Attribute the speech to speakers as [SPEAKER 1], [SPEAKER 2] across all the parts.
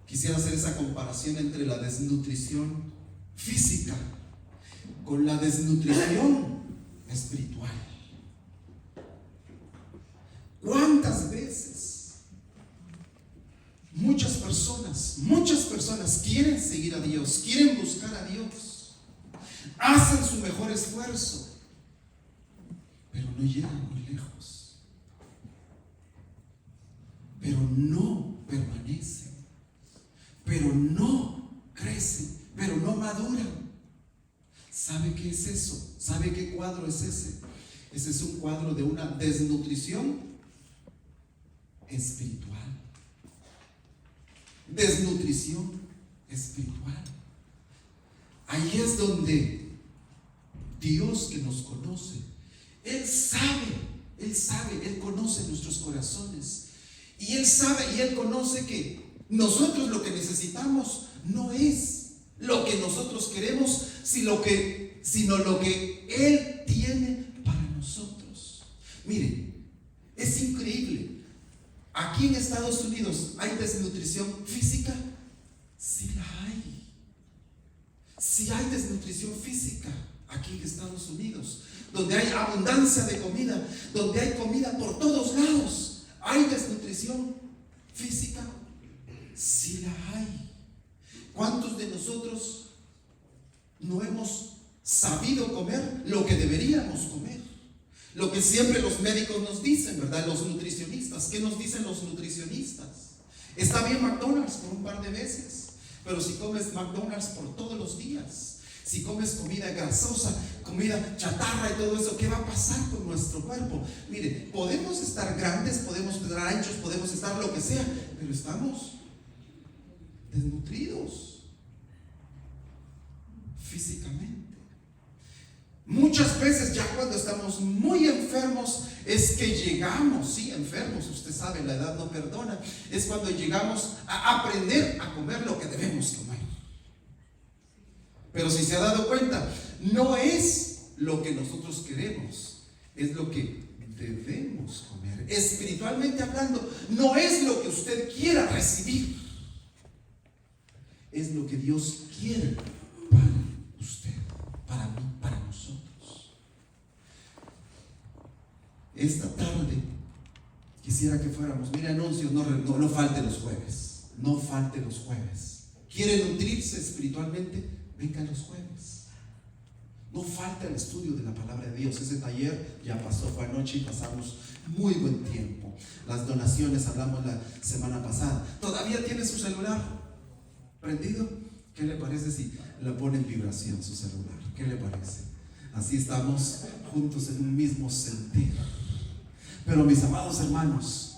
[SPEAKER 1] Quisiera hacer esa comparación entre la desnutrición física con la desnutrición espiritual. ¿Cuántas veces muchas personas quieren seguir a Dios, quieren buscar a Dios, hacen su mejor esfuerzo, pero no llegan muy lejos, pero no permanecen, pero no crecen, pero no maduran? ¿Sabe qué es eso? ¿Sabe qué cuadro es ese? Ese es un cuadro de una desnutrición espiritual. Desnutrición espiritual. Ahí es donde Dios, que nos conoce, Él sabe, Él conoce nuestros corazones. Y Él sabe y Él conoce que nosotros lo que necesitamos no es lo que nosotros queremos, sino lo que Él tiene para nosotros. Miren, es increíble. Aquí en Estados Unidos, ¿hay desnutrición física? Sí la hay. Sí hay desnutrición física aquí en Estados Unidos, donde hay abundancia de comida, donde hay comida por todos lados. ¿Hay desnutrición física? Sí la hay. ¿Cuántos de nosotros no hemos sabido comer lo que deberíamos comer? Lo que siempre los médicos nos dicen, ¿verdad? Los nutricionistas. ¿Qué nos dicen los nutricionistas? Está bien McDonald's por un par de veces, pero si comes McDonald's por todos los días, si comes comida grasosa, comida chatarra y todo eso, ¿qué va a pasar con nuestro cuerpo? Mire, podemos estar grandes, podemos estar anchos, podemos estar lo que sea, pero estamos desnutridos físicamente. Muchas veces ya cuando estamos muy enfermos es que llegamos, sí, enfermos, usted sabe, la edad no perdona, es cuando llegamos a aprender a comer lo que debemos comer. Pero si se ha dado cuenta, no es lo que nosotros queremos, es lo que debemos comer. Espiritualmente hablando, no es lo que usted quiera recibir, es lo que Dios quiere para usted, para mí, para nosotros. Esta tarde quisiera que fuéramos, mire, anuncios, no falte los jueves, no falte los jueves. ¿Quiere nutrirse espiritualmente? Venga los jueves. No falta el estudio de la palabra de Dios. Ese taller ya pasó, fue anoche y pasamos muy buen tiempo. Las donaciones, hablamos la semana pasada. ¿Todavía tiene su celular prendido? ¿Qué le parece si la pone en vibración su celular? ¿Qué le parece? Así estamos juntos en un mismo sentir. Pero mis amados hermanos,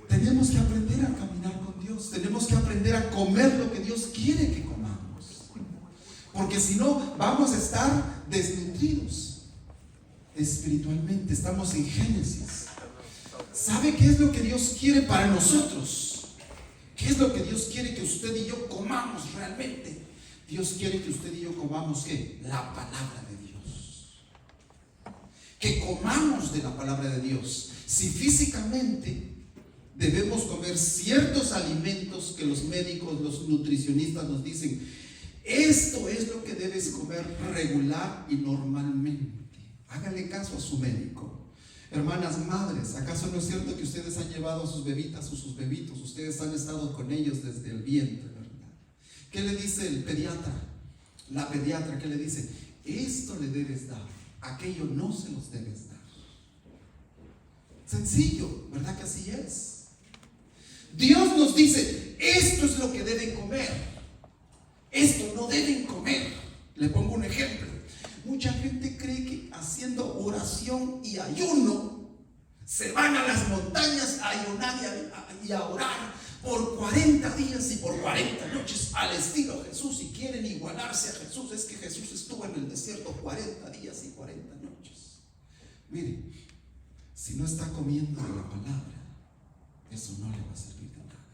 [SPEAKER 1] tenemos que aprender a caminar con Dios. Tenemos que aprender a comer lo que Dios quiere que comamos. Porque si no, vamos a estar desnutridos espiritualmente. Estamos en Génesis. ¿Sabe qué es lo que Dios quiere para nosotros? ¿Qué es lo que Dios quiere que usted y yo comamos realmente? Dios quiere que usted y yo comamos, ¿qué? La palabra de Dios. Que comamos de la palabra de Dios. Si físicamente debemos comer ciertos alimentos que los médicos, los nutricionistas nos dicen, esto es lo que debes comer regular y normalmente. Hágale caso a su médico. Hermanas madres, ¿acaso no es cierto que ustedes han llevado a sus bebitas o sus bebitos? Ustedes han estado con ellos desde el vientre, ¿verdad? ¿Qué le dice el pediatra? La pediatra, ¿qué le dice? Esto le debes dar, aquello no se los debes dar. Sencillo, ¿verdad que así es? Dios nos dice, esto es lo que deben comer, esto no deben comer. Le pongo un ejemplo. Mucha gente cree que haciendo oración y ayuno se van a las montañas a ayunar y a orar por 40 días y por 40 noches al estilo Jesús, y quieren igualarse a Jesús. Es que Jesús estuvo en el desierto 40 días y 40 noches. Mire, si no está comiendo de la palabra, eso no le va a servir de nada.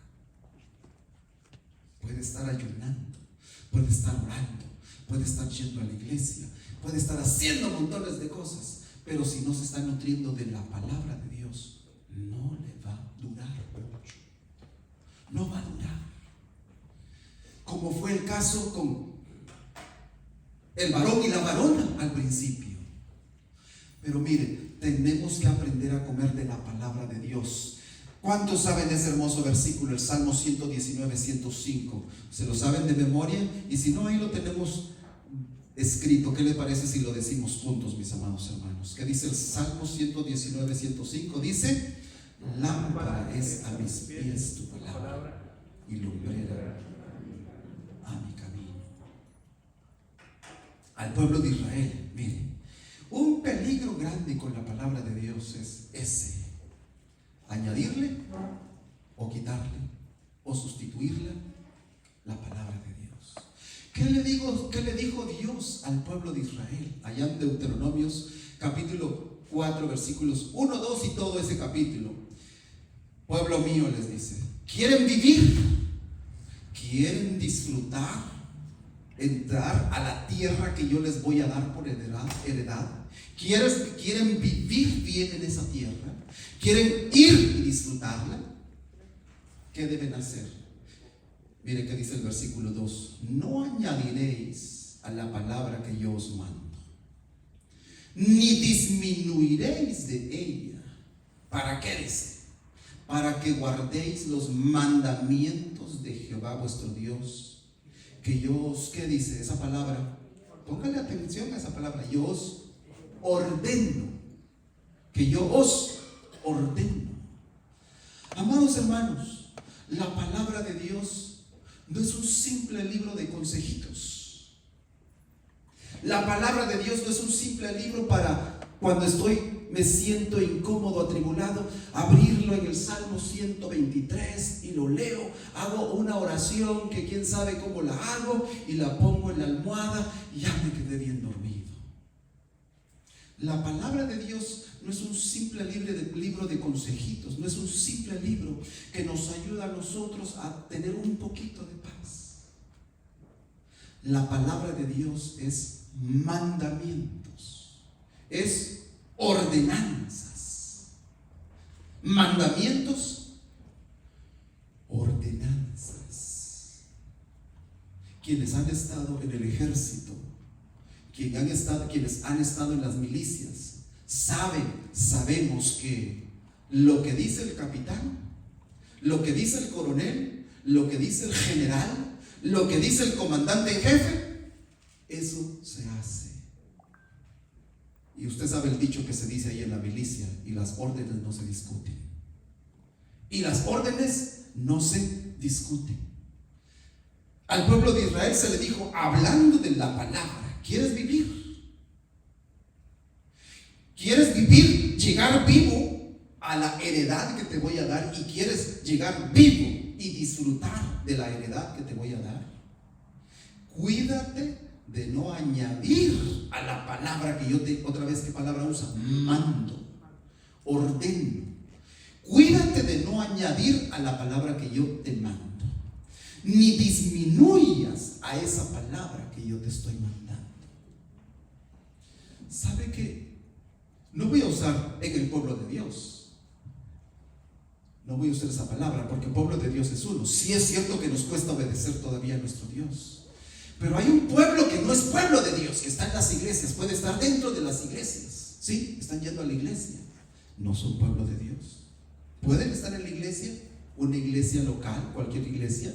[SPEAKER 1] Puede estar ayunando, puede estar orando, puede estar yendo a la iglesia, puede estar haciendo montones de cosas, pero si no se está nutriendo de la palabra de Dios, no le va a durar mucho. No va a durar. como fue el caso con el varón y la varona al principio. Pero mire, tenemos que aprender a comer de la palabra de Dios. ¿Cuántos saben ese hermoso versículo, el Salmo 119, 105? ¿Se lo saben de memoria? Y si no, ahí lo tenemos escrito. ¿Qué le parece si lo decimos juntos, mis amados hermanos? ¿Qué dice el Salmo 119, 105? Dice: lámpara es a mis pies tu palabra y lumbrera a mi camino. Al pueblo de Israel, mire, un peligro grande con la palabra de Dios es ese: añadirle o quitarle o sustituirla la palabra de Dios. ¿Qué le dijo Dios al pueblo de Israel? Allá en Deuteronomios capítulo 4 versículos 1, 2 y todo ese capítulo. Pueblo mío, les dice, ¿quieren vivir? ¿Quieren disfrutar? ¿Entrar a la tierra que yo les voy a dar por heredad? ¿Quieren vivir bien en esa tierra? ¿Quieren ir y disfrutarla? ¿Qué deben hacer? Mire qué dice el versículo 2: no añadiréis a la palabra que yo os mando, ni disminuiréis de ella. ¿Para qué dice? Para que guardéis los mandamientos de Jehová vuestro Dios, que yo os, ¿qué dice esa palabra? Póngale atención a esa palabra: yo os ordeno, que yo os ordeno. Amados hermanos, la palabra de Dios no es un simple libro de consejitos. La palabra de Dios no es un simple libro para cuando me siento incómodo, atribulado, abrirlo en el Salmo 123 y lo leo, hago una oración que quién sabe cómo la hago y la pongo en la almohada y ya me quedé bien dormido. La palabra de Dios no es un simple libro de consejitos, no es un simple libro que nos ayuda a nosotros a tener un poquito de paz. La palabra de Dios es mandamientos, es ordenanzas. Mandamientos, ordenanzas. Quienes han estado en el ejército, quienes han estado en las milicias, sabemos que lo que dice el capitán, lo que dice el coronel, lo que dice el general, lo que dice el comandante en jefe, eso se hace. Y usted sabe el dicho que se dice ahí en la milicia: y las órdenes no se discuten. Y las órdenes no se discuten. Al pueblo de Israel se le dijo, hablando de la palabra: ¿quieres vivir? ¿Quieres vivir, llegar vivo a la heredad que te voy a dar? ¿Y quieres llegar vivo y disfrutar de la heredad que te voy a dar? Cuídate de no añadir a la palabra que yo te, otra vez, ¿qué palabra usa? Mando, ordeno. Cuídate de no añadir a la palabra que yo te mando, ni disminuyas a esa palabra que yo te estoy mandando. ¿Sabe qué? No voy a usar en el pueblo de Dios, no voy a usar esa palabra, porque el pueblo de Dios es uno. Sí es cierto que nos cuesta obedecer todavía a nuestro Dios, pero hay un pueblo que no es pueblo de Dios, que está en las iglesias, puede estar dentro de las iglesias, sí, están yendo a la iglesia, no son pueblo de Dios. Pueden estar en la iglesia, una iglesia local, cualquier iglesia,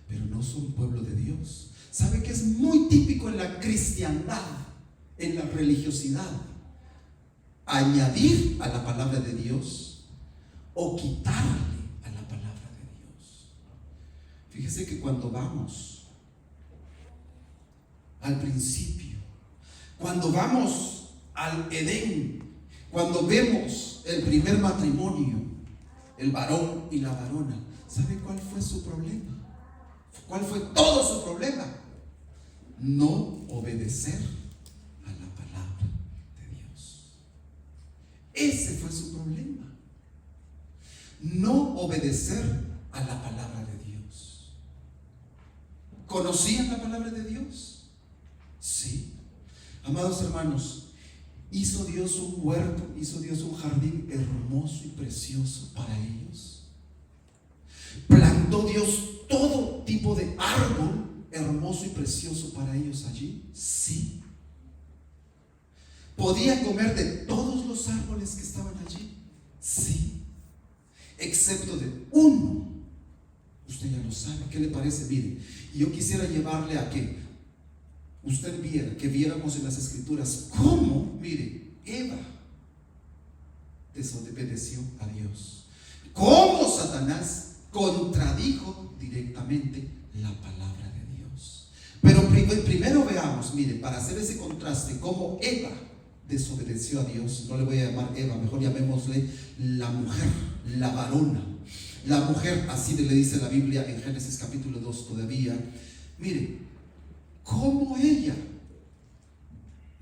[SPEAKER 1] pero no son pueblo de Dios. ¿Sabe que es muy típico en la cristiandad, en la religiosidad? Añadir a la palabra de Dios o quitarle a la palabra de Dios. Fíjese que cuando vamos al principio, cuando vamos al Edén, cuando vemos el primer matrimonio, el varón y la varona, ¿sabe cuál fue su problema? ¿Cuál fue todo su problema? No obedecer a la palabra de Dios. Ese fue su problema. No obedecer a la palabra de Dios. ¿Conocían la palabra de Dios? Sí. Amados hermanos, hizo Dios un huerto, hizo Dios un jardín hermoso y precioso para ellos. Plantó Dios todo tipo de árbol hermoso y precioso para ellos allí? Sí. ¿Podían comer de todos los árboles que estaban allí? Sí. Excepto de uno. Usted ya lo sabe. ¿Qué le parece? Mire, yo quisiera llevarle a que usted viera, que viéramos en las escrituras cómo, mire, Eva desobedeció a Dios. Cómo Satanás contradijo directamente la palabra de Dios. Pero primero veamos, mire, para hacer ese contraste, cómo Eva desobedeció a Dios. No le voy a llamar Eva, mejor llamémosle la mujer, la varona. La mujer, así le dice la Biblia en Génesis capítulo 2 todavía. Mire, cómo ella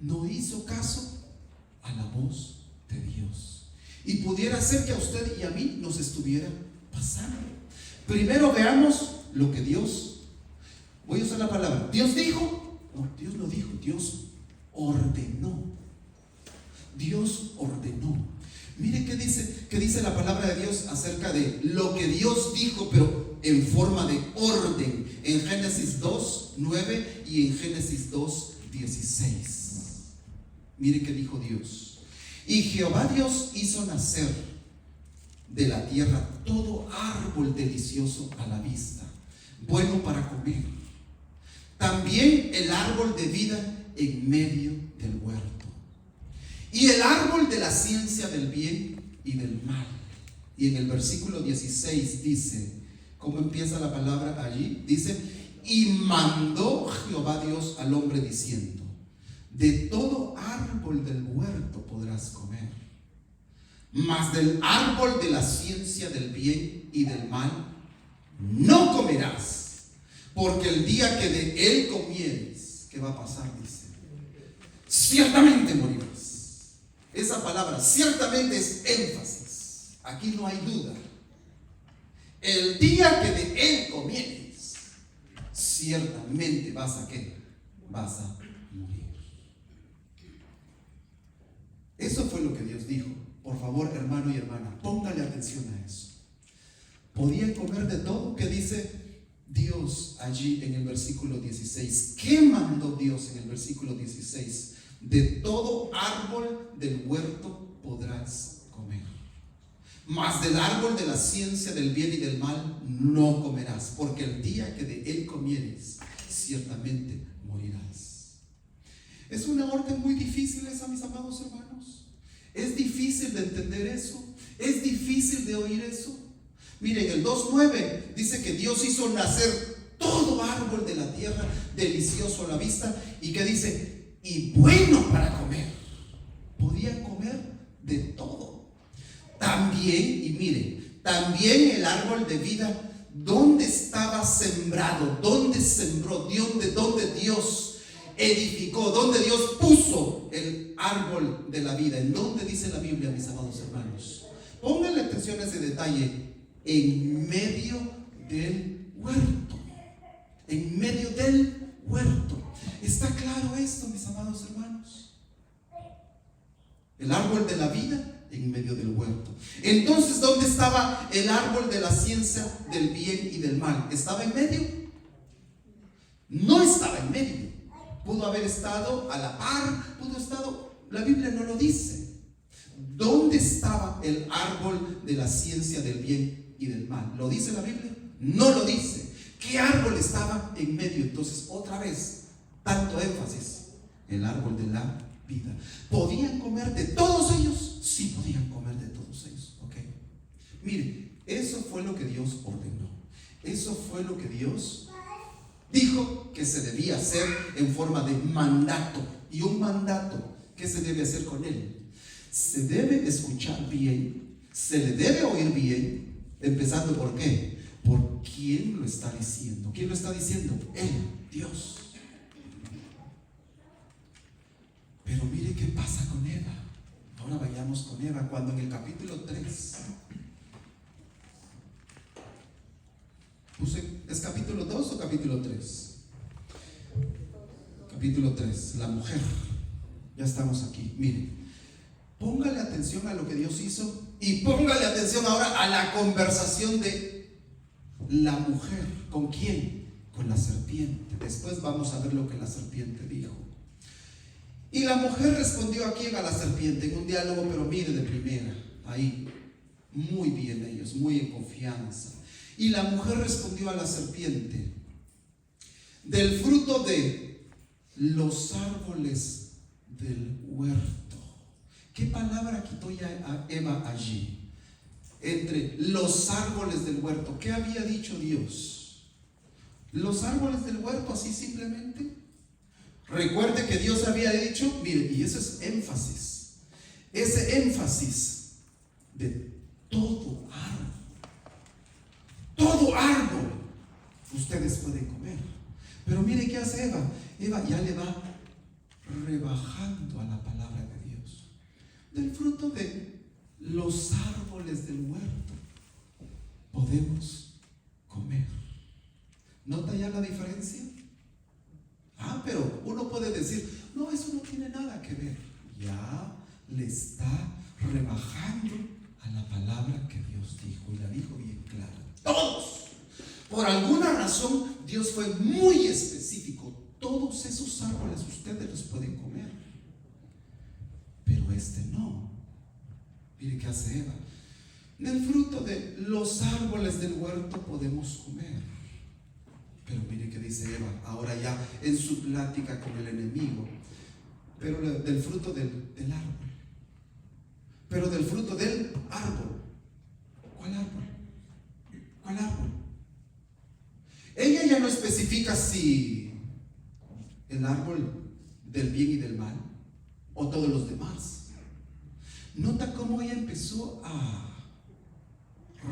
[SPEAKER 1] no hizo caso a la voz de Dios. Y pudiera ser que a usted y a mí nos estuviera pasando. Primero veamos lo que Dios, voy a usar la palabra, Dios dijo. No, Dios lo dijo, Dios ordenó. Dios ordenó. Mire qué dice la palabra de Dios acerca de lo que Dios dijo, pero en forma de orden, en Génesis 2:9 y en Génesis 2:16. Mire qué dijo Dios. Y Jehová Dios hizo nacer de la tierra todo árbol delicioso a la vista, bueno para comer, también el árbol de vida en medio del huerto, y el árbol de la ciencia del bien y del mal. Y en el versículo 16 dice, ¿cómo empieza la palabra allí? Dice, y mandó Jehová Dios al hombre diciendo, de todo árbol del huerto podrás comer, mas del árbol de la ciencia del bien y del mal no comerás, porque el día que de él comieres, ¿qué va a pasar? Dice, ciertamente morirás. Esa palabra ciertamente es énfasis. Aquí no hay duda. El día que de él comieres, ciertamente vas a ¿qué? Vas a morir. Eso fue lo que Dios dijo. Por favor, hermano y hermana, póngale atención a eso. ¿Podían comer de todo? ¿Qué dice Dios allí en el versículo 16? ¿Qué mandó Dios en el versículo 16? De todo árbol del huerto podrás comer, mas del árbol de la ciencia del bien y del mal no comerás, porque el día que de él comieres, ciertamente morirás. Es una orden muy difícil esa, mis amados hermanos. Es difícil de entender eso. Es difícil de oír eso. Miren, el 2:9 dice que Dios hizo nacer todo árbol de la tierra delicioso a la vista, y que dice, y bueno para comer. Podían comer de todo. También, y miren, también el árbol de vida, ¿dónde estaba sembrado? ¿Dónde sembró? ¿Dónde Dios edificó? ¿Dónde Dios puso el árbol de la vida? ¿En dónde dice la Biblia, mis amados hermanos? Pónganle atención a ese detalle. En medio del huerto. En medio del huerto. ¿Está claro esto, mis amados hermanos? El árbol de la vida en medio del huerto. Entonces, ¿dónde estaba el árbol de la ciencia del bien y del mal? ¿Estaba en medio? No estaba en medio. Pudo haber estado a la par, la Biblia no lo dice. ¿Dónde estaba el árbol de la ciencia del bien y del mal? ¿Lo dice la Biblia? No lo dice. ¿Qué árbol estaba en medio? Entonces, otra vez, tanto énfasis, el árbol de la vida. ¿Podían comer de todos ellos? Sí, podían comer de todos ellos. ¿Ok? Mire, eso fue lo que Dios ordenó. Eso fue lo que Dios dijo que se debía hacer en forma de mandato. Y un mandato, ¿qué se debe hacer con él? Se debe escuchar bien, se le debe oír bien, empezando ¿por qué? ¿Por quién lo está diciendo? ¿Quién lo está diciendo? Él, Dios. Pero mire qué pasa con Eva. Ahora vayamos con Eva, cuando en el capítulo 3, ¿es capítulo 2 o capítulo 3? Capítulo 3, la mujer. Ya estamos aquí. Mire, póngale atención a lo que Dios hizo y póngale atención ahora a la conversación de la mujer. ¿Con quién? con la serpiente. Después vamos a ver lo que la serpiente dijo. Y la mujer respondió a quién, a la serpiente, en un diálogo, pero mire, de primera, ahí, muy bien ellos, muy en confianza. Y la mujer respondió a la serpiente: del fruto de los árboles del huerto. ¿Qué palabra quitó ya a Eva allí? Entre los árboles del huerto. ¿Qué había dicho Dios? Los árboles del huerto, así simplemente. Recuerde que Dios había dicho, mire, y eso es énfasis. Ese énfasis de todo árbol ustedes pueden comer. Pero mire qué hace Eva. Eva ya le va rebajando a la palabra de Dios. Del fruto de los árboles del huerto podemos comer. ¿Nota ya la diferencia? Pero uno puede decir, no, eso no tiene nada que ver. Ya le está rebajando a la palabra que Dios dijo, y la dijo bien clara. Todos. Por alguna razón Dios fue muy específico. Todos esos árboles ustedes los pueden comer, pero este no. Mire qué hace Eva. Del fruto de los árboles del huerto podemos comer. Pero mire qué dice Eva, ahora ya en su plática con el enemigo. Pero del fruto del árbol. Pero del fruto del árbol. ¿Cuál árbol? ¿Cuál árbol? Ella ya no especifica si el árbol del bien y del mal o todos los demás. Nota cómo ella empezó a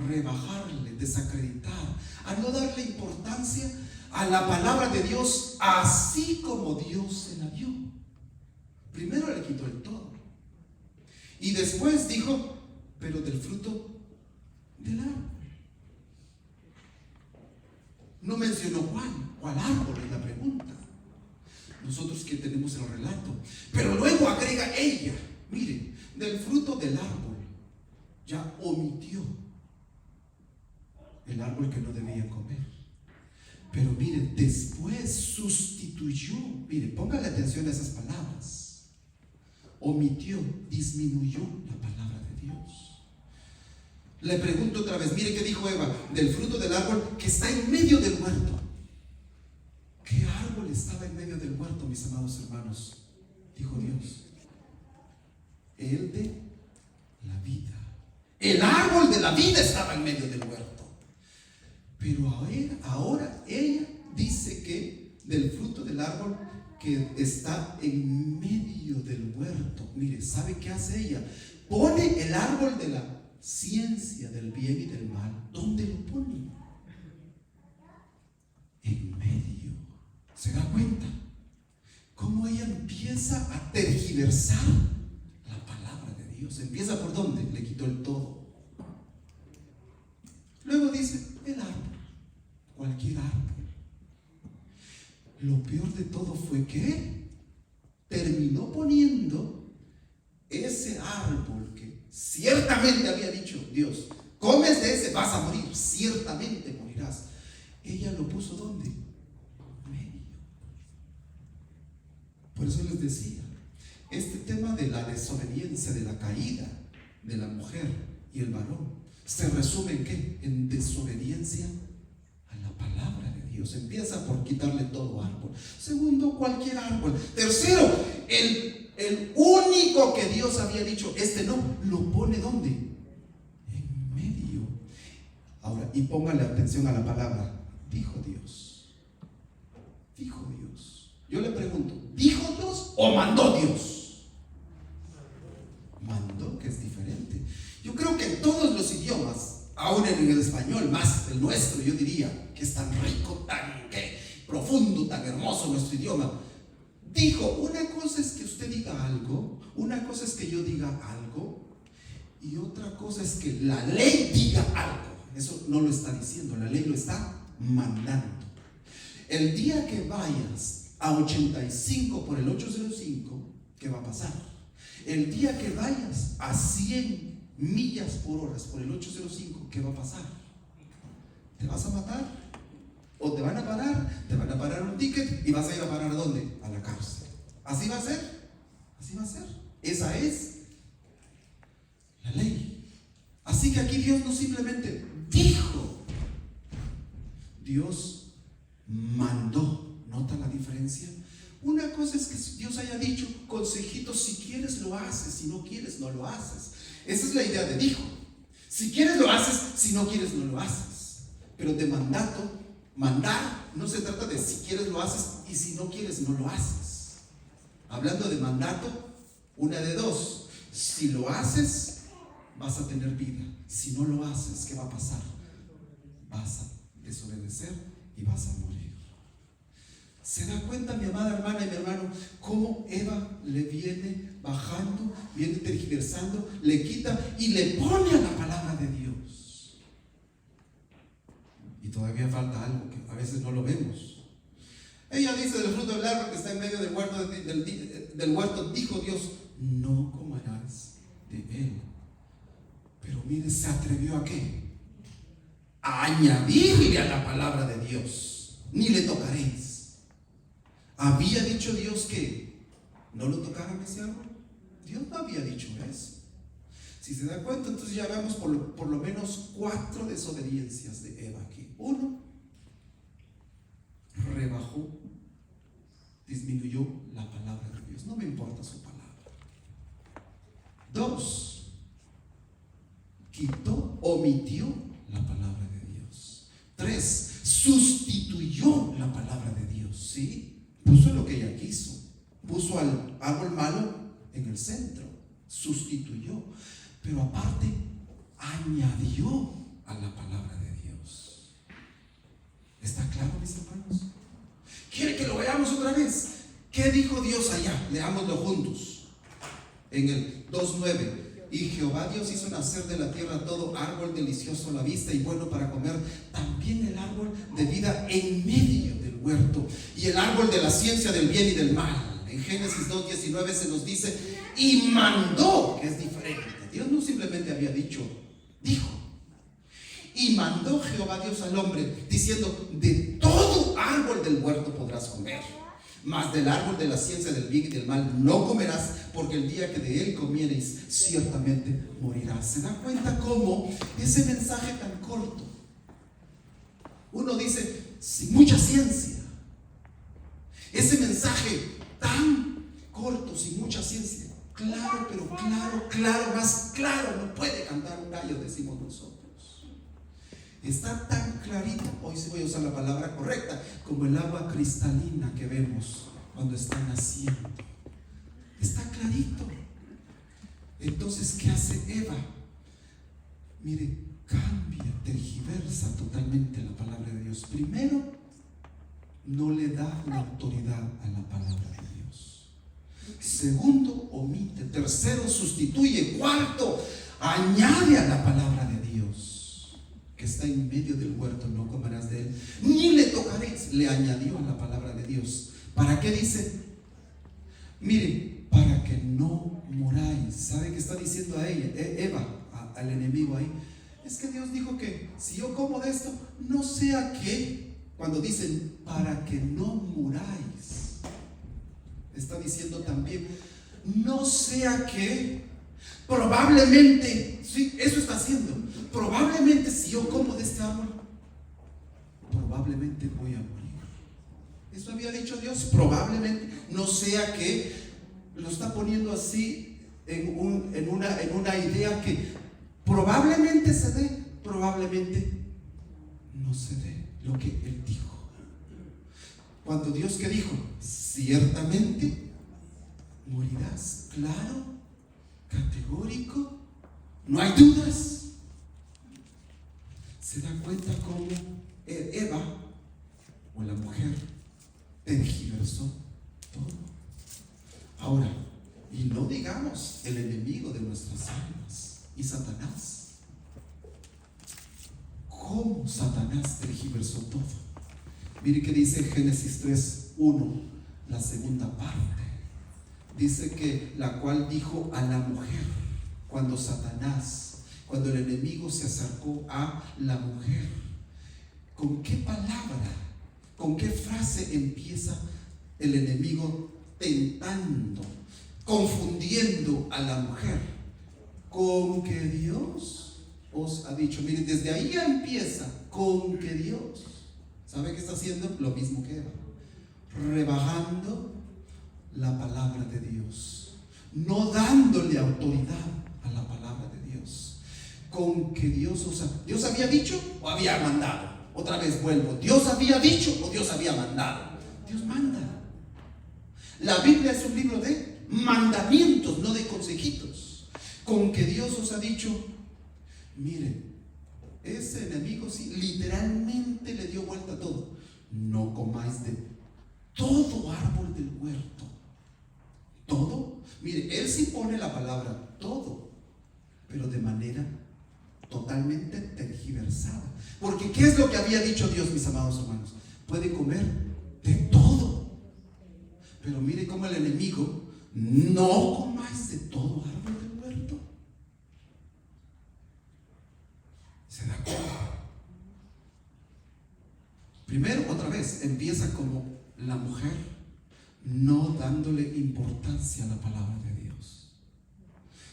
[SPEAKER 1] rebajarle, desacreditar, a no darle importancia a la palabra de Dios así como Dios se la dio. Primero le quitó el todo y después dijo, pero del fruto del árbol. No mencionó cuál árbol es la pregunta. Nosotros que tenemos el relato, pero luego agrega ella, mire, del fruto del árbol. Ya omitió el árbol que no debía comer. Pero mire, después sustituyó, mire, póngale atención a esas palabras. Omitió, disminuyó la palabra de Dios. Le pregunto otra vez, mire qué dijo Eva, del fruto del árbol que está en medio del huerto. ¿Qué árbol estaba en medio del huerto, mis amados hermanos? Dijo Dios, el de la vida. El árbol de la vida estaba en medio del huerto. Pero ahora ella dice que del fruto del árbol que está en medio del huerto. Mire, ¿sabe qué hace ella? Pone el árbol de la ciencia del bien y del mal. ¿Dónde lo pone? En medio. ¿Se da cuenta? Cómo ella empieza a tergiversar la palabra de Dios. Empieza por dónde? Le quitó el todo. Luego dice, el árbol, cualquier árbol. Lo peor de todo fue que terminó poniendo ese árbol que ciertamente había dicho Dios, comes de ese, vas a morir, ciertamente morirás. Ella lo puso ¿dónde? Medio. Por eso les decía, este tema de la desobediencia, de la caída de la mujer y el varón, se resume en ¿qué? En desobediencia a la palabra de Dios. Empieza por quitarle todo árbol. Segundo, cualquier árbol. Tercero, el único que Dios había dicho, este no, lo pone ¿dónde? En medio. Ahora, y póngale atención a la palabra, dijo Dios. Dijo Dios. Yo le pregunto, ¿dijo Dios o mandó Dios? Mandó, que es diferente. Yo creo que en todos los idiomas, aún en el español, más el nuestro, yo diría que es tan rico, tan profundo, tan hermoso nuestro idioma. Dijo, una cosa es que usted diga algo, una cosa es que yo diga algo, y otra cosa es que la ley diga algo. Eso no lo está diciendo, la ley lo está mandando. El día que vayas a 85 por el 805, ¿qué va a pasar? El día que vayas a 100 millas por hora por el 805, ¿qué va a pasar? ¿Te vas a matar? ¿O o te van a parar un ticket y vas a ir a parar ¿a dónde? A la cárcel. Así va a ser, así va a ser. Esa es la ley. Así que aquí Dios no simplemente dijo, Dios mandó. ¿Nota la diferencia? Una cosa es que Dios haya dicho, consejito, si quieres lo haces, si no quieres no lo haces. Esa es la idea de dijo. Si quieres lo haces, si no quieres no lo haces. Pero de mandato, mandar no se trata de si quieres lo haces y si no quieres no lo haces. Hablando de mandato, una de dos: si lo haces, vas a tener vida. Si no lo haces, ¿qué va a pasar? Vas a desobedecer y vas a morir. ¿Se da cuenta, mi amada hermana y mi hermano, cómo Eva le viene bajando, viene tergiversando, le quita y le pone a la palabra de Dios? Y todavía falta algo que a veces no lo vemos. Ella dice: del fruto del árbol que está en medio del huerto, dijo Dios, no comerás de él. Pero mire, se atrevió ¿a qué? A añadirle a la palabra de Dios: ni le tocaréis. ¿Había dicho Dios que no lo tocaran ese árbol? Dios no había dicho eso. Si se da cuenta, entonces ya vemos por lo menos 4 desobediencias de Eva aquí. 1, rebajó, disminuyó la palabra de Dios. No me importa su palabra. 2, quitó, omitió la palabra de Dios. 3, sustituyó la palabra de Dios. ¿Sí? Puso lo que ella quiso. Puso al árbol malo en el centro. Sustituyó. Pero aparte, añadió a la palabra de Dios. ¿Está claro, mis hermanos? ¿Quiere que lo veamos otra vez? ¿Qué dijo Dios allá? Leámoslo juntos. En el 2:9. Y Jehová Dios hizo nacer de la tierra todo árbol delicioso a la vista y bueno para comer, también el árbol de vida en medio del huerto, y el árbol de la ciencia del bien y del mal. En Génesis 2:19 se nos dice, y mandó, que es diferente. Dios no simplemente había dicho, dijo. Y mandó Jehová Dios al hombre, diciendo: de todo árbol del huerto podrás comer, mas del árbol de la ciencia del bien y del mal no comerás, porque el día que de él comiereis ciertamente morirás. ¿Se da cuenta cómo ese mensaje tan corto? Uno dice, sin mucha ciencia. Ese mensaje tan corto, sin mucha ciencia, claro, pero claro, más claro no puede cantar un gallo, decimos nosotros. Está tan clarito, hoy sí voy a usar la palabra correcta, como el agua cristalina que vemos cuando está naciendo. Está clarito. Entonces, ¿qué hace Eva? Mire, cambia, tergiversa totalmente la palabra de Dios. Primero, no le da la autoridad a la palabra de Dios. Segundo, omite. Tercero, sustituye. Cuarto, añade a la palabra de Dios, que está en medio del huerto, no comerás de él, ni le tocaréis. Le añadió a la palabra de Dios. ¿Para qué dice? Mire, para que no muráis. ¿Sabe qué está diciendo a ella, Eva, al enemigo ahí? Es que Dios dijo que si yo como de esto, no sea que, cuando dicen para que no muráis, está diciendo también, no sea que probablemente, sí, eso está haciendo, probablemente si yo como de este árbol, probablemente voy a morir. Eso había dicho Dios, probablemente, no sea que, lo está poniendo así en una idea que probablemente se dé, probablemente no se dé lo que él dijo. Cuando Dios, ¿qué dijo? Ciertamente morirás. Claro, categórico, no hay dudas. Se da cuenta cómo Eva, o la mujer, tergiversó todo. Ahora, y no digamos el enemigo de nuestras almas, y Satanás. ¿Cómo Satanás tergiversó todo? Mire que dice Génesis 3:1, la segunda parte. Dice que la cual dijo a la mujer, cuando el enemigo se acercó a la mujer, ¿con qué palabra ¿Con qué frase empieza el enemigo tentando, confundiendo a la mujer? Con que Dios os ha dicho. Miren, desde ahí ya empieza, con que Dios. ¿Sabe qué está haciendo? Lo mismo que Eva, rebajando la palabra de Dios, no dándole autoridad a la palabra de Dios. Con que Dios había dicho o había mandado. Otra vez vuelvo, ¿Dios había dicho o Dios había mandado? Dios manda. La Biblia es un libro de mandamientos, no de consejitos. Con que Dios os ha dicho. Miren, ese enemigo sí, literalmente le dio vuelta a todo. No comáis de todo árbol del huerto. Todo. Mire, él sí pone la palabra todo, pero de manera totalmente tergiversada. Porque ¿qué es lo que había dicho Dios, mis amados hermanos? Puede comer de todo. Pero mire cómo el enemigo, no comáis de todo árbol del huerto. ¿Se da cuenta? Primero, otra vez, empieza como la mujer no dándole importancia a la palabra de Dios.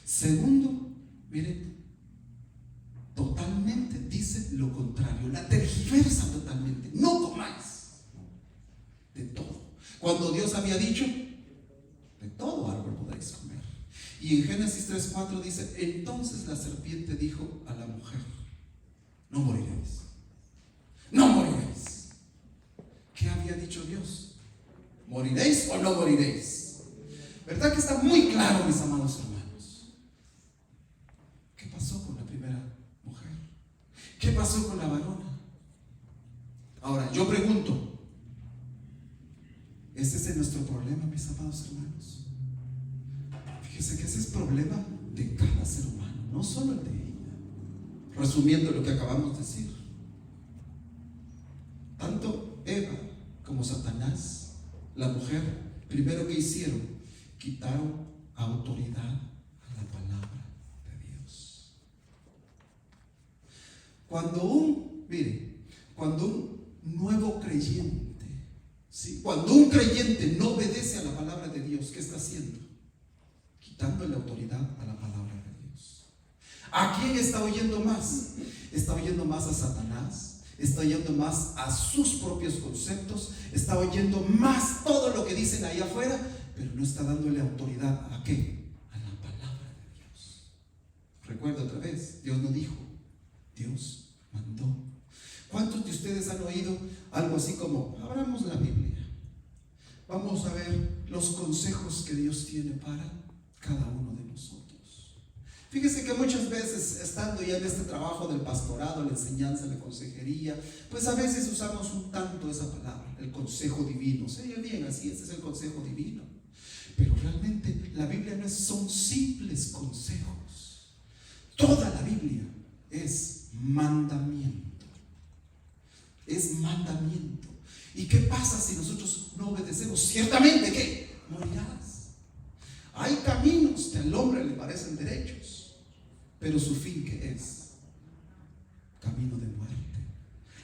[SPEAKER 1] Segundo, mire, totalmente dice lo contrario, la tergiversa totalmente. No comáis de todo, cuando Dios había dicho de todo árbol podéis comer. Y en Génesis 3:4 dice: entonces la serpiente dijo a la mujer: no moriréis, no moriréis. ¿Qué había dicho Dios? ¿Moriréis o no moriréis? ¿Verdad que está muy claro, mis amados hermanos? ¿Qué pasó con la primera mujer? ¿Qué pasó con la varona? Ahora, yo pregunto, ¿este es nuestro problema, mis amados hermanos? Fíjese que ese es el problema de cada ser humano, no solo el de ella. Resumiendo lo que acabamos de decir, tanto Eva como Satanás, la mujer, primero que hicieron, quitaron autoridad a la palabra de Dios. Cuando un nuevo creyente, ¿sí? Cuando un creyente no obedece a la palabra de Dios, ¿qué está haciendo? Quitándole autoridad a la palabra de Dios. ¿A quién está oyendo más? Está oyendo más a Satanás. Está oyendo más a sus propios conceptos, está oyendo más todo lo que dicen ahí afuera, pero no está dándole autoridad ¿a qué? A la palabra de Dios. Recuerda otra vez, Dios no dijo, Dios mandó. ¿Cuántos de ustedes han oído algo así como: abramos la Biblia, vamos a ver los consejos que Dios tiene para cada uno de nosotros? Fíjese que muchas veces, estando ya en este trabajo del pastorado, la enseñanza, la consejería, pues a veces usamos un tanto esa palabra, el consejo divino. Se oye bien así, este es el consejo divino. Pero realmente la Biblia no son simples consejos. Toda la Biblia es mandamiento. Es mandamiento. ¿Y qué pasa si nosotros no obedecemos? Ciertamente, ¿qué? Morirás. Hay caminos que al hombre le parecen derechos, pero su fin, ¿qué es? Camino de muerte.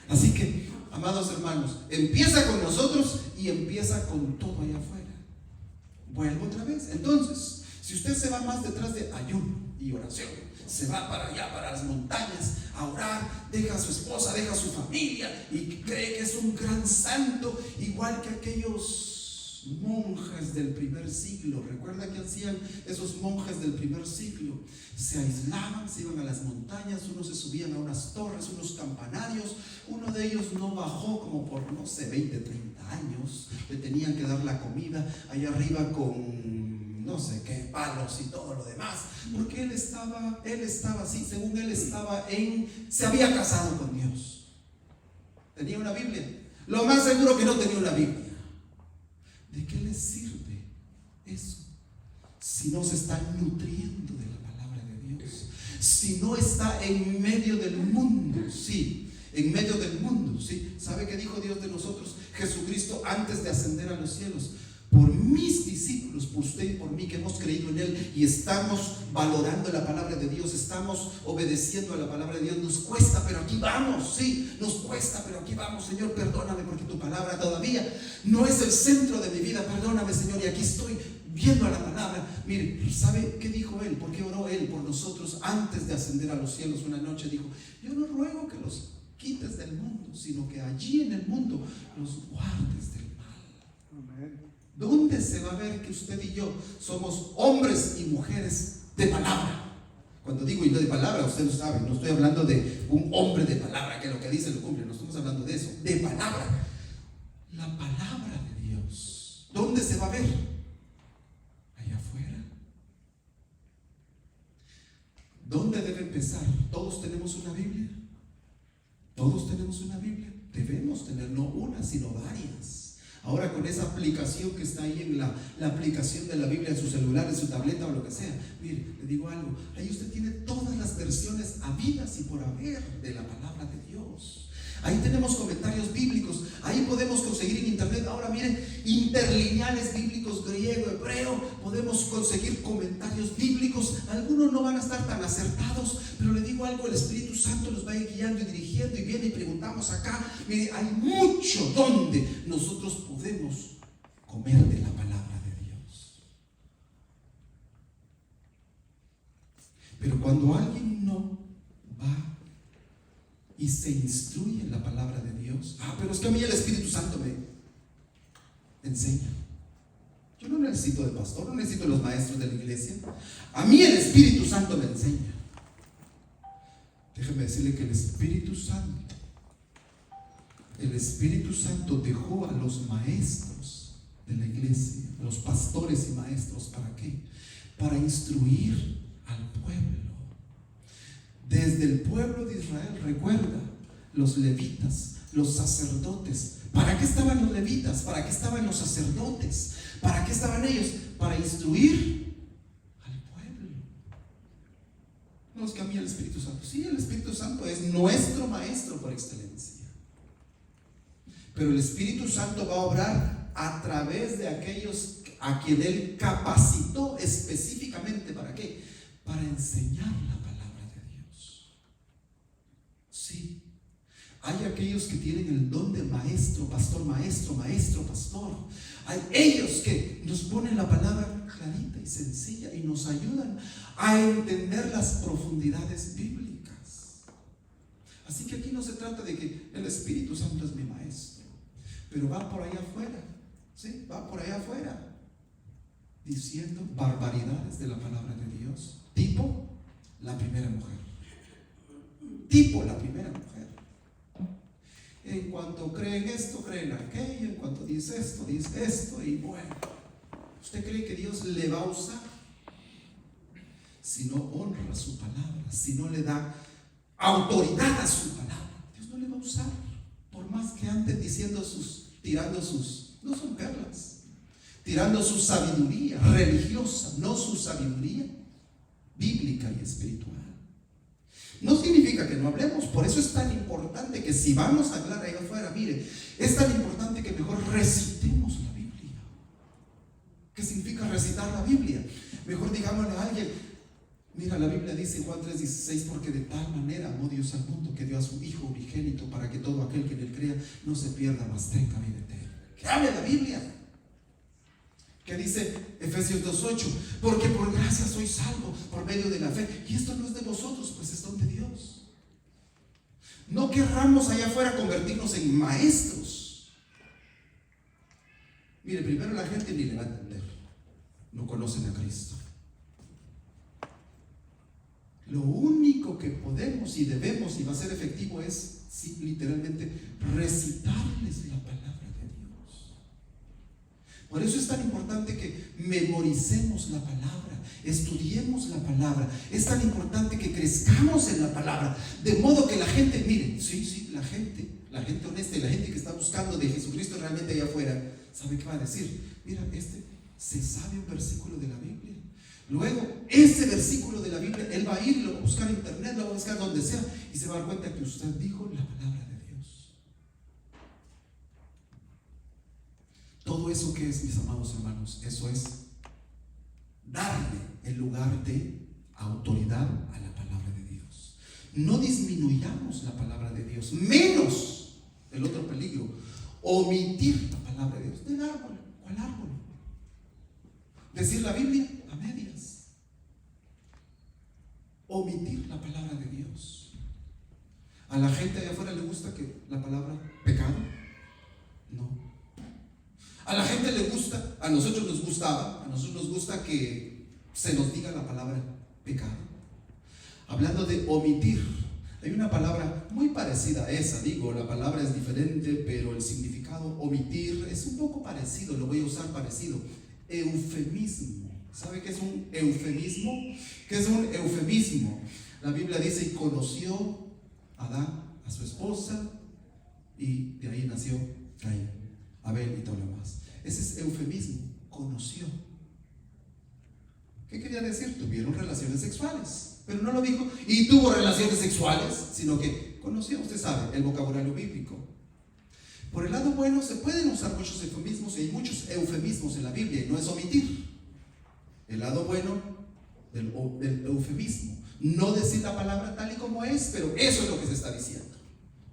[SPEAKER 1] Así que, amados hermanos, empieza con nosotros y empieza con todo allá afuera. Vuelvo otra vez. Entonces, si usted se va más detrás de ayuno y oración, se va para allá, para las montañas, a orar, deja a su esposa, deja a su familia y cree que es un gran santo, igual que aquellos monjes del primer siglo. ¿Recuerda qué hacían esos monjes del primer siglo? Se aislaban, se iban a las montañas, unos se subían a unas torres, unos campanarios. Uno de ellos no bajó como por, no sé, 20, 30 años. Le tenían que dar la comida allá arriba con no sé qué palos y todo lo demás, porque él estaba así, según él se había casado con Dios. ¿Tenía una Biblia? Lo más seguro que no tenía una Biblia. ¿De qué le sirve eso si no se está nutriendo de la palabra de Dios? Si no está en medio del mundo, sí, en medio del mundo, sí. ¿Sabe qué dijo Dios de nosotros? Jesucristo, antes de ascender a los cielos, por mis discípulos, por usted y por mí, que hemos creído en Él y estamos valorando la palabra de Dios, estamos obedeciendo a la palabra de Dios. Nos cuesta, pero aquí vamos. Sí, nos cuesta, pero aquí vamos. Señor, perdóname porque tu palabra todavía no es el centro de mi vida. Perdóname, Señor, y aquí estoy viendo a la palabra. Mire, ¿sabe qué dijo Él? ¿Por qué oró Él por nosotros antes de ascender a los cielos? Una noche dijo: yo no ruego que los quites del mundo, sino que allí en el mundo los guardes del mal. Amén. ¿Dónde se va a ver que usted y yo somos hombres y mujeres de palabra? Cuando digo de palabra, usted lo sabe, no estoy hablando de un hombre de palabra que lo que dice lo cumple, no estamos hablando de eso, de palabra. La palabra de Dios. ¿Dónde se va a ver? Allá afuera. ¿Dónde debe empezar? ¿Todos tenemos una Biblia? ¿Todos tenemos una Biblia? Debemos tener no una, sino varias. Ahora con esa aplicación que está ahí en la aplicación de la Biblia en su celular, en su tableta o lo que sea, mire, le digo algo, ahí usted tiene todas las versiones habidas y por haber de la palabra de Dios. Ahí tenemos comentarios bíblicos, ahí podemos conseguir en internet, ahora miren, interlineales bíblicos, griego, hebreo, podemos conseguir comentarios bíblicos. Algunos no van a estar tan acertados, pero le digo algo, el Espíritu Santo nos va a ir guiando y dirigiendo, y viene y preguntamos acá. Mire, hay mucho donde nosotros podemos comer de la palabra de Dios. Pero cuando alguien no va y se instruye en la palabra de Dios, pero es que a mí el Espíritu Santo me enseña. Yo no necesito de pastor, no necesito de los maestros de la iglesia. A mí el Espíritu Santo me enseña. Déjeme decirle que el Espíritu Santo dejó a los maestros de la iglesia, a los pastores y maestros, ¿para qué? Para instruir al pueblo. Desde el pueblo de Israel, recuerda, los levitas, los sacerdotes. ¿Para qué estaban los levitas? ¿Para qué estaban los sacerdotes? ¿Para qué estaban ellos? Para instruir al pueblo. No es que a mí el Espíritu Santo. Sí, el Espíritu Santo es nuestro maestro por excelencia. Pero el Espíritu Santo va a obrar a través de aquellos a quien Él capacitó específicamente. ¿Para qué? Para enseñar la palabra. Sí, hay aquellos que tienen el don de maestro, pastor, pastor. Hay ellos que nos ponen la palabra clarita y sencilla y nos ayudan a entender las profundidades bíblicas. Así que aquí no se trata de que el Espíritu Santo es mi maestro, pero va por allá afuera, ¿sí? Va por allá afuera diciendo barbaridades de la palabra de Dios, tipo la primera mujer. Tipo la primera mujer. En cuanto cree en esto, cree en aquello. En cuanto dice esto. Y bueno, ¿usted cree que Dios le va a usar? Si no honra su palabra, si no le da autoridad a su palabra, Dios no le va a usar. Por más que antes diciendo tirando sus, no son perlas, tirando su sabiduría religiosa, no su sabiduría bíblica y espiritual. No significa que no hablemos. Por eso es tan importante que si vamos a hablar ahí afuera, mire, es tan importante que mejor recitemos la Biblia. ¿Qué significa recitar la Biblia? Mejor digámosle a alguien: mira, la Biblia dice en Juan 3:16, porque de tal manera amó Dios al mundo que dio a su Hijo unigénito para que todo aquel que en él crea no se pierda, mas tenga vida eterna. Que hable la Biblia. Que dice Efesios 2:8, porque por gracia sois salvos por medio de la fe, y esto no es de vosotros, pues es don de Dios. No querramos allá afuera convertirnos en maestros. Mire, primero la gente ni le va a entender, no conocen a Cristo. Lo único que podemos y debemos y va a ser efectivo es, sí, literalmente, recitarles la palabra. Por eso es tan importante que memoricemos la palabra, estudiemos la palabra. Es tan importante que crezcamos en la palabra, de modo que la gente, miren, la gente honesta y la gente que está buscando de Jesucristo realmente allá afuera, ¿sabe qué va a decir? Mira, se sabe un versículo de la Biblia. Luego, ese versículo de la Biblia, él va a ir y lo va a buscar en internet, lo va a buscar donde sea, y se va a dar cuenta que usted dijo la palabra de Dios. Todo eso que es, mis amados hermanos, eso es darle el lugar de autoridad a la palabra de Dios. No disminuyamos la palabra de Dios, menos el otro peligro, omitir la palabra de Dios. Del árbol, ¿cuál árbol? Decir la Biblia a medias, omitir la palabra de Dios. ¿A la gente allá afuera le gusta que la palabra pecado? No. A la gente le gusta, a nosotros nos gusta que se nos diga la palabra pecado. Hablando de omitir, hay una palabra muy parecida a esa, la palabra es diferente, pero el significado omitir es un poco parecido, lo voy a usar parecido. Eufemismo. ¿Sabe qué es un eufemismo? ¿Qué es un eufemismo? La Biblia dice: y conoció Adán a su esposa, y de ahí nació Caín, Abel y todo lo demás. Ese es eufemismo, conoció. ¿Qué quería decir? Tuvieron relaciones sexuales, pero no lo dijo y tuvo relaciones sexuales, sino que conoció. Usted sabe el vocabulario bíblico. Por el lado bueno, se pueden usar muchos eufemismos, y hay muchos eufemismos en la Biblia, y no es omitir. El lado bueno del eufemismo, no decir la palabra tal y como es, pero eso es lo que se está diciendo.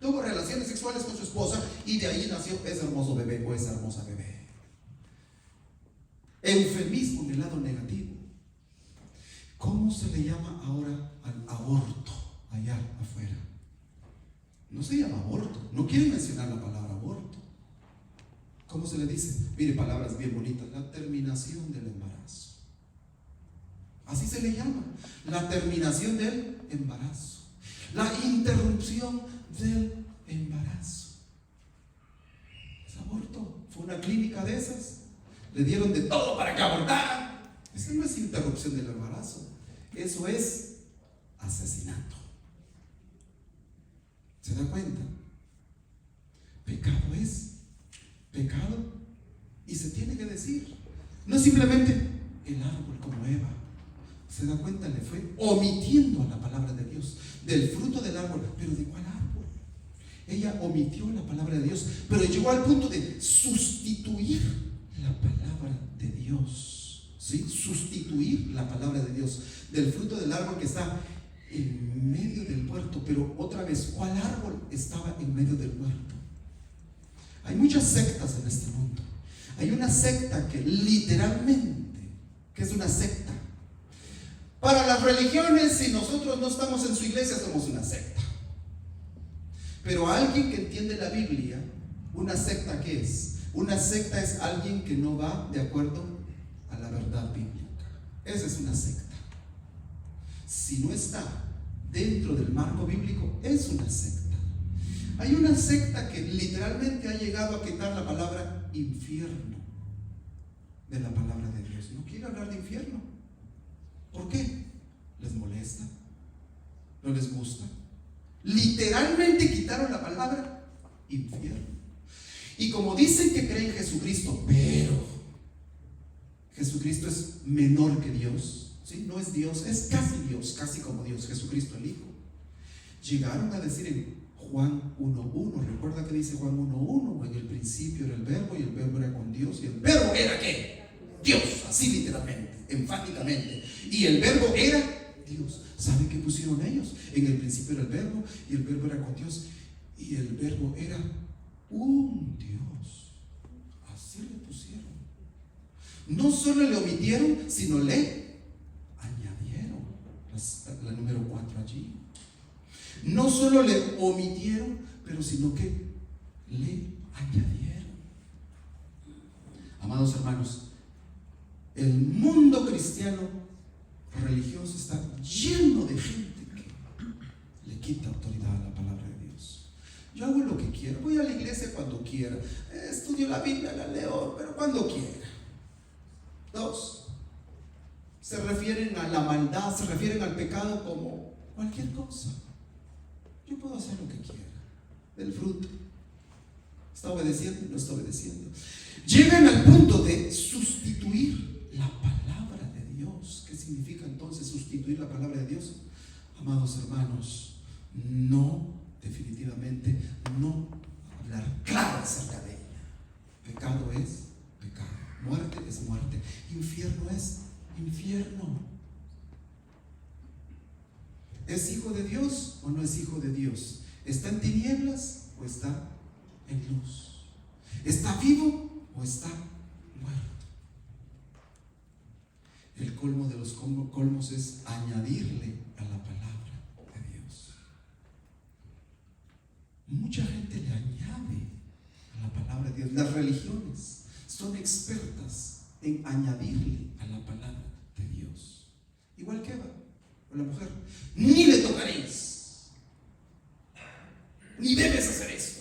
[SPEAKER 1] Tuvo relaciones sexuales con su esposa y de ahí nació ese hermoso bebé o esa hermosa bebé. Eufemismo en el lado negativo. ¿Cómo se le llama ahora al aborto allá afuera? No se llama aborto, no quieren mencionar la palabra aborto. ¿Cómo se le dice? Mire, palabras bien bonitas: la terminación del embarazo. Así se le llama, la terminación del embarazo, la interrupción del embarazo. Es aborto. Fue una clínica de esas, le dieron de todo para que abortara. Esa no es interrupción del embarazo, eso es asesinato. ¿Se da cuenta? Pecado es pecado, y se tiene que decir. No es simplemente el árbol como Eva. ¿Se da cuenta? Le fue omitiendo la palabra de Dios, del fruto del árbol. ¿Pero de cuál árbol? Ella omitió la palabra de Dios, pero llegó al punto de sustituir la palabra de Dios. ¿Sí? Sustituir la palabra de Dios del fruto del árbol que está en medio del huerto. Pero otra vez, ¿cuál árbol estaba en medio del huerto? Hay muchas sectas en este mundo. Hay una secta que literalmente, que es una secta. Para las religiones, si nosotros no estamos en su iglesia, somos una secta. Pero alguien que entiende la Biblia, ¿una secta qué es? Una secta es alguien que no va de acuerdo a la verdad bíblica. Esa es una secta. Si no está dentro del marco bíblico, es una secta. Hay una secta que literalmente ha llegado a quitar la palabra infierno de la palabra de Dios. No quiere hablar de infierno. ¿Por qué? ¿Les molesta? ¿No les gusta? Literalmente quitaron la palabra infierno. Y como dicen que creen en Jesucristo, pero Jesucristo es menor que Dios, ¿sí? No es Dios, es Dios, casi como Dios, Jesucristo el Hijo. Llegaron a decir en Juan 1:1, ¿recuerda que dice Juan 1:1? En el principio era el verbo, y el verbo era con Dios, y el verbo era ¿qué? Dios, así literalmente, enfáticamente. Y el verbo era Dios. ¿Saben qué pusieron ellos? En el principio era el verbo, y el verbo era con Dios, y el verbo era un Dios. Así le pusieron. No solo le omitieron, sino le añadieron. La número 4 allí. No solo le omitieron, pero sino que le añadieron. Amados hermanos, el mundo cristiano religioso está lleno de gente que le quita autoridad a la palabra de Dios. Yo hago lo que quiero, voy a la iglesia cuando quiera, estudio la Biblia, la leo, pero cuando quiera. 2, se refieren a la maldad, se refieren al pecado como cualquier cosa. Yo puedo hacer lo que quiera. Del fruto, ¿está obedeciendo? No está obedeciendo. Llegan al punto de sustituir la palabra de Dios. ¿Qué significa entonces sustituir la palabra de Dios? Amados hermanos, no, definitivamente no hablar claro acerca de ella. Pecado es o no es hijo de Dios? ¿Está en tinieblas o está en luz? ¿Está vivo o está muerto? El colmo de los colmos es añadirle a la palabra de Dios. Mucha gente le añade a la palabra de Dios. Las religiones son expertas en añadirle a la palabra de Dios. Igual que Eva o la mujer. Ni le tocaréis, ni debes hacer esto.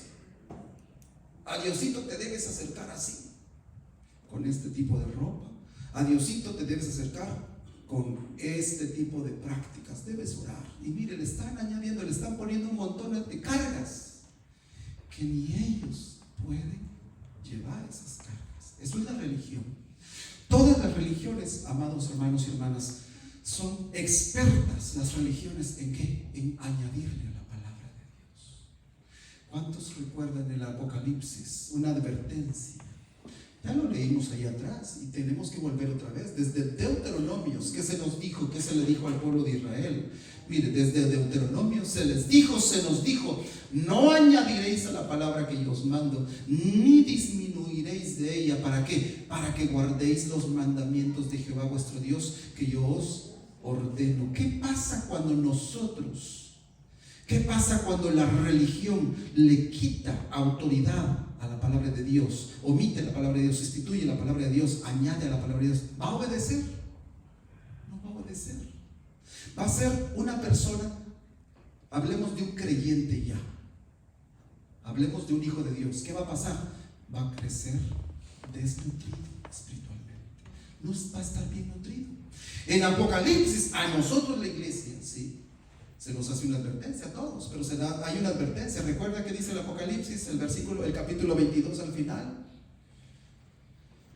[SPEAKER 1] A Diosito te debes acercar así, con este tipo de ropa. A Diosito te debes acercar con este tipo de prácticas. Debes orar. Y mire, le están añadiendo, le están poniendo un montón de cargas que ni ellos pueden llevar esas cargas. Eso es la religión. Todas las religiones, amados hermanos y hermanas, son expertas las religiones ¿en qué? En añadirle a la palabra de Dios. ¿Cuántos recuerdan el Apocalipsis? Una advertencia. Ya lo leímos ahí atrás y tenemos que volver otra vez. Desde Deuteronomios, ¿qué se nos dijo? ¿Qué se le dijo al pueblo de Israel? Mire, desde Deuteronomio se les dijo, se nos dijo: no añadiréis a la palabra que yo os mando, ni disminuiréis de ella. ¿Para qué? Para que guardéis los mandamientos de Jehová vuestro Dios, que yo os ordeno. ¿Qué pasa cuando qué pasa cuando la religión le quita autoridad a la palabra de Dios, omite la palabra de Dios, sustituye la palabra de Dios, añade a la palabra de Dios? ¿Va a obedecer? No va a obedecer. Va a ser una persona, hablemos de un creyente ya, hablemos de un hijo de Dios. ¿Qué va a pasar? Va a crecer desnutrido espiritualmente. No va a estar bien nutrido. En Apocalipsis, a nosotros la iglesia, sí, se nos hace una advertencia a todos, pero hay una advertencia. Recuerda que dice el Apocalipsis, el capítulo 22 al final: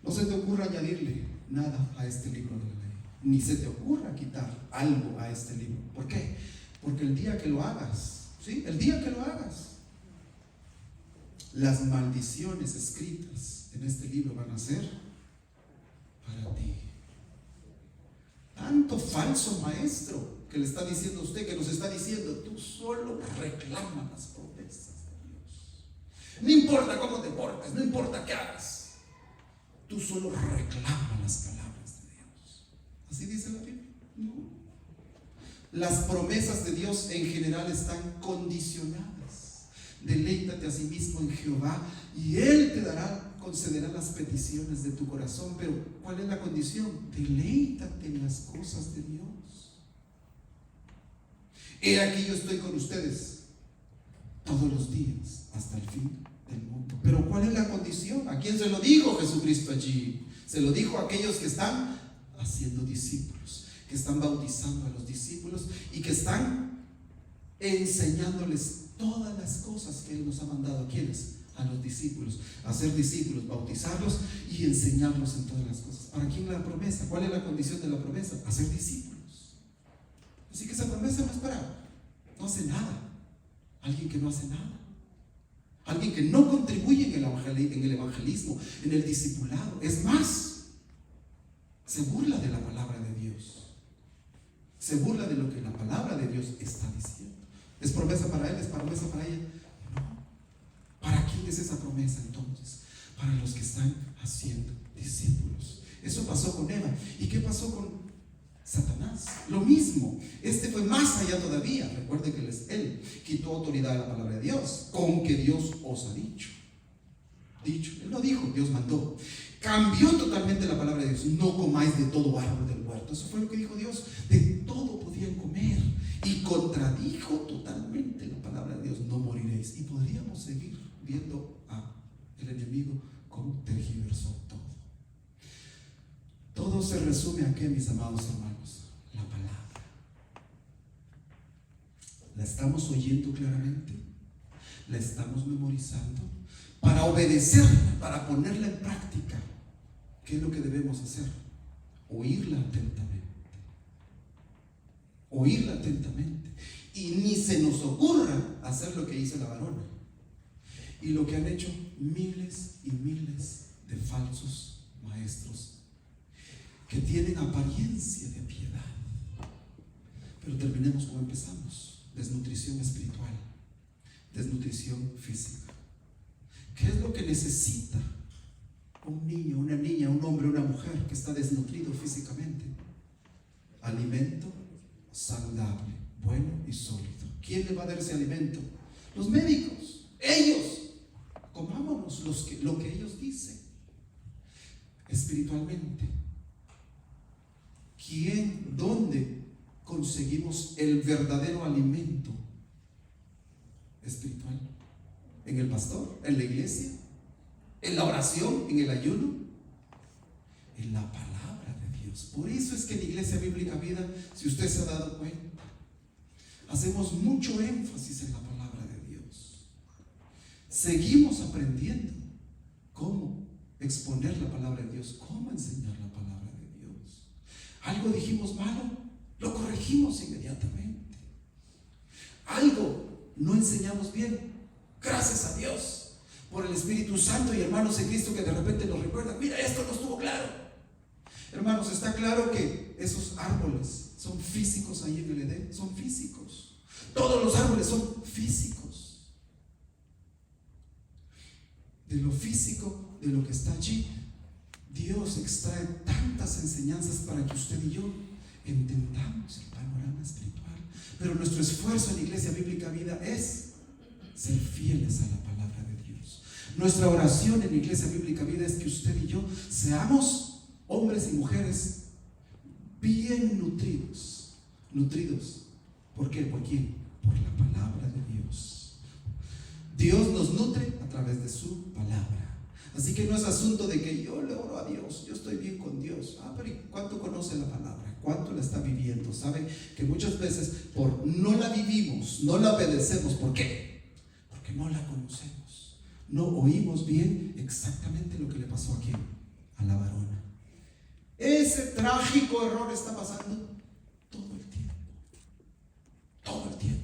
[SPEAKER 1] no se te ocurra añadirle nada a este libro de la ley, ni se te ocurra quitar algo a este libro. ¿Por qué? Porque el día que lo hagas, ¿sí? El día que lo hagas, las maldiciones escritas en este libro van a ser para ti. Tanto falso maestro que le está diciendo a usted, que nos está diciendo: tú solo reclama las promesas de Dios. No importa cómo te portes, no importa qué hagas, tú solo reclama las palabras de Dios. ¿Así dice la Biblia? No. Las promesas de Dios en general están condicionadas. Deleítate a sí mismo en Jehová y Él te concederá las peticiones de tu corazón. Pero ¿cuál es la condición? Deleítate en las cosas de Dios. He aquí, yo estoy con ustedes todos los días hasta el fin del mundo. Pero ¿cuál es la condición? ¿A quién se lo dijo Jesucristo allí? Se lo dijo a aquellos que están haciendo discípulos, que están bautizando a los discípulos y que están enseñándoles todas las cosas que Él nos ha mandado. ¿A quiénes? A los discípulos. A ser discípulos, bautizarlos y enseñarlos en todas las cosas. ¿Para quién la promesa? ¿Cuál es la condición de la promesa? A ser discípulos. Así que esa promesa no es para no hace nada. Alguien que no hace nada. Alguien que no contribuye en el evangelismo, en el discipulado. Es más, se burla de la palabra de Dios. Se burla de lo que la palabra de Dios está diciendo. ¿Es promesa para él? ¿Es promesa para ella? No. ¿Para quién es esa promesa entonces? Para los que están haciendo discípulos. Eso pasó con Eva. ¿Y qué pasó con Satanás? Lo mismo. Este fue más allá todavía. Recuerde que él quitó autoridad a la palabra de Dios. Con que Dios os ha dicho. Él no dijo, Dios mandó. Cambió totalmente la palabra de Dios. No comáis de todo árbol del huerto. Eso fue lo que dijo Dios. De todo podían comer. Y contradijo totalmente la palabra de Dios: no moriréis. Y podríamos seguir viendo a el enemigo cómo tergiversó todo. Todo se resume a qué, mis amados hermanos: la palabra. ¿La estamos oyendo claramente? ¿La estamos memorizando? Para obedecerla, para ponerla en práctica, ¿qué es lo que debemos hacer? Oírla atentamente. Oírla atentamente. Y ni se nos ocurra hacer lo que hizo la varona y lo que han hecho miles y miles de falsos maestros que tienen apariencia de piedad, pero terminemos como empezamos: desnutrición espiritual. necesita un niño, una niña, un hombre, una mujer que está desnutrido físicamente? Alimento saludable, bueno y sólido. ¿Quién le va a dar ese alimento? Los médicos, ellos. Comámonos lo que ellos dicen. Espiritualmente, ¿dónde conseguimos el verdadero alimento espiritual? ¿En el pastor? ¿En la iglesia? ¿En la oración? ¿En el ayuno? En la palabra de Dios. Por eso es que en la Iglesia Bíblica Vida, si usted se ha dado cuenta, hacemos mucho énfasis en la palabra de Dios. Seguimos aprendiendo cómo exponer la palabra de Dios, cómo enseñar la palabra de Dios. Algo dijimos malo, lo corregimos inmediatamente. Algo no enseñamos bien, gracias a Dios por el Espíritu Santo y hermanos en Cristo que de repente nos recuerdan: mira, esto no estuvo claro. Hermanos, está claro que esos árboles son físicos ahí en el Edén, son físicos. Todos los árboles son físicos. De lo físico, de lo que está allí, Dios extrae tantas enseñanzas para que usted y yo entendamos el panorama espiritual. Pero nuestro esfuerzo en la Iglesia Bíblica Vida es ser fieles a la palabra de Dios. Nuestra oración en la Iglesia Bíblica Vida es que usted y yo seamos hombres y mujeres bien nutridos. ¿Nutridos? ¿Por qué? ¿Por quién? Por la palabra de Dios. Dios nos nutre a través de su palabra. Así que no es asunto de que yo le oro a Dios, yo estoy bien con Dios. Pero ¿cuánto conoce la palabra? ¿Cuánto la está viviendo? ¿Sabe que muchas veces no la vivimos, no la obedecemos? ¿Por qué? Porque no la conocemos. No oímos bien exactamente lo que le pasó aquí a la varona. Ese trágico error está pasando todo el tiempo. Todo el tiempo.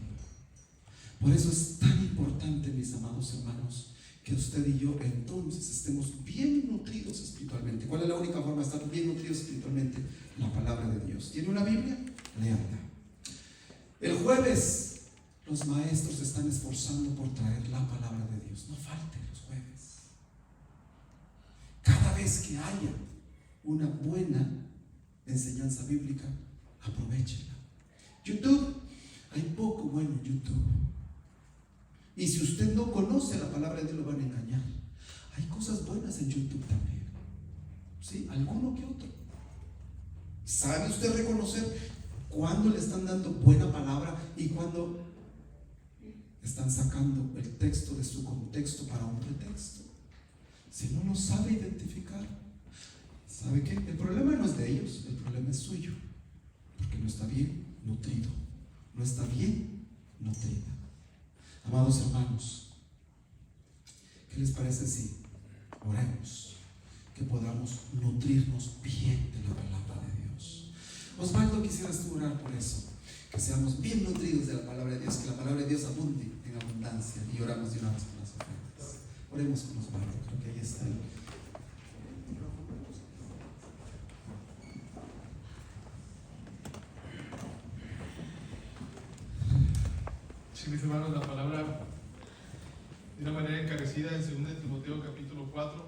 [SPEAKER 1] Por eso es tan importante, mis amados hermanos, que usted y yo entonces estemos bien nutridos espiritualmente. ¿Cuál es la única forma de estar bien nutridos espiritualmente? La palabra de Dios. ¿Tiene una Biblia? Léala. El jueves los maestros se están esforzando por traer la palabra de Dios. No falten los jueves. Cada vez que haya una buena enseñanza bíblica, aprovéchela. YouTube, hay poco bueno en YouTube. Y si usted no conoce la palabra de Dios, lo van a engañar. Hay cosas buenas en YouTube también. ¿Sí? Alguno que otro. ¿Sabe usted reconocer cuándo le están dando buena palabra y cuándo están sacando el texto de su contexto para un pretexto? Si no lo sabe identificar, ¿sabe qué? El problema no es de ellos, el problema es suyo. Porque no está bien nutrido. No está bien nutrida. Amados hermanos, ¿qué les parece si oremos que podamos nutrirnos bien de la palabra de Dios? Osvaldo, quisieras tú orar por eso, que seamos bien nutridos de la palabra de Dios, que la palabra de Dios abunde en abundancia, y oramos de una vez por las ofrendas. Oremos con Osvaldo, creo que ahí está él.
[SPEAKER 2] Sí, mis hermanos, la palabra de una manera encarecida en 2 Timoteo capítulo 4